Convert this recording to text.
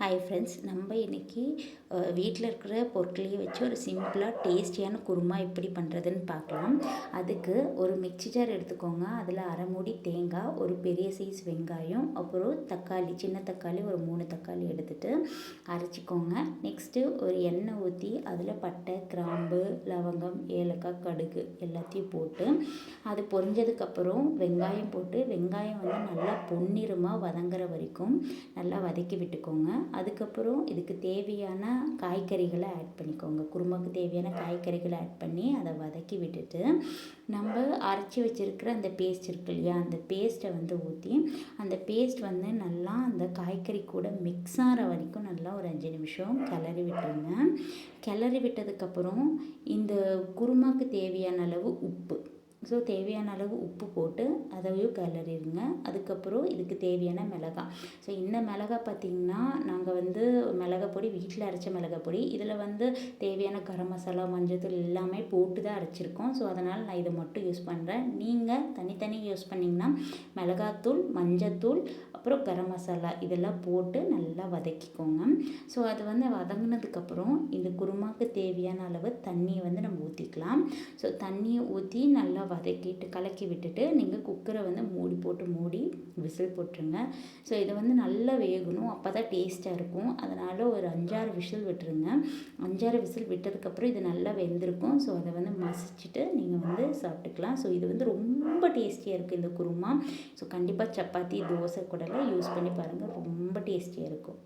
Hi friends, நம்ம இன்றைக்கி வீட்டில் இருக்கிற பொருட்களையே வச்சு ஒரு சிம்பிளாக டேஸ்டியான குருமா எப்படி பண்ணுறதுன்னு பார்க்கலாம். அதுக்கு ஒரு மிக்ஸி ஜார் எடுத்துக்கோங்க. அதில் அரை மூடி தேங்காய், ஒரு பெரிய சைஸ் வெங்காயம், அப்புறம் தக்காளி, சின்ன தக்காளி ஒரு 3 தக்காளி எடுத்துகிட்டு அரைச்சிக்கோங்க. நெக்ஸ்ட்டு ஒரு எண்ணெய் ஊற்றி அதில் பட்டை, கிராம்பு, லவங்கம், ஏலக்காய், கடுகு எல்லாத்தையும் போட்டு அது பொரிஞ்சதுக்கப்புறம் வெங்காயம் போட்டு வெங்காயம் நல்லா பொன்னிறமாக வதங்குற வரைக்கும் நல்லா வதக்கி விட்டுக்கோங்க. அதுக்கப்புறம் இதுக்கு தேவையான காய்கறிகளை ஆட் பண்ணிக்கோங்க. குருமாவுக்கு தேவையான காய்கறிகளை ஆட் பண்ணி அதை வதக்கி விட்டுட்டு நம்ம அரைச்சி வச்சுருக்கிற அந்த பேஸ்ட் இருக்கு இல்லையா, அந்த பேஸ்ட்டை ஊற்றி அந்த பேஸ்ட் நல்லா அந்த காய்கறி கூட மிக்ஸ் ஆகிற வரைக்கும் நல்லா ஒரு 5 நிமிஷம் கிளறி விட்டுருங்க. கிளறி விட்டதுக்கப்புறம் இந்த குருமாவுக்கு தேவையான அளவு உப்பு, ஸோ தேவையான அளவு உப்பு போட்டு அதையும் கிளறிடுங்க. அதுக்கப்புறம் இதுக்கு தேவையான மிளகாய். ஸோ இந்த மிளகாய் பார்த்திங்கன்னா நாங்கள் மிளகாய் பொடி வீட்டில் அரைச்ச மிளகாய் பொடி. இதில் தேவையான கரம் மசாலா, மஞ்சள்தூள் எல்லாமே போட்டு தான் அரைச்சிருக்கோம். ஸோ அதனால் நான் இதை மட்டும் யூஸ் பண்ணுறேன். நீங்கள் தனித்தனி யூஸ் பண்ணிங்கன்னா மிளகாத்தூள், மஞ்சத்தூள், அப்புறம் கரம் மசாலா இதெல்லாம் போட்டு நல்லா வதக்கிக்கோங்க. ஸோ அது வதங்கினதுக்கப்புறம் இந்த குருமாவுக்கு தேவையான அளவு தண்ணியை நம்ம ஊற்றிக்கலாம். ஸோ தண்ணியை ஊற்றி நல்லா வதக்கிட்டு கலக்கி விட்டுட்டு நீங்கள் குக்கரை மூடி போட்டு மூடி விசில் போட்டுருங்க. ஸோ இதை நல்லா வேகணும், அப்போ தான் டேஸ்ட்டாக இருக்கும். அதனால் ஒரு 5-6 விசில் விட்டுருங்க. 5-6 விசில் விட்டதுக்கப்புறம் இது நல்லா வெந்திருக்கும். ஸோ அதை மசிச்சுட்டு நீங்கள் சாப்பிட்டுக்கலாம். ஸோ இது ரொம்ப டேஸ்டியாக இருக்குது இந்த குருமா. ஸோ கண்டிப்பாக சப்பாத்தி, தோசை கூடலாம் யூஸ் பண்ணி பாருங்கள், ரொம்ப டேஸ்டியாக இருக்கும்.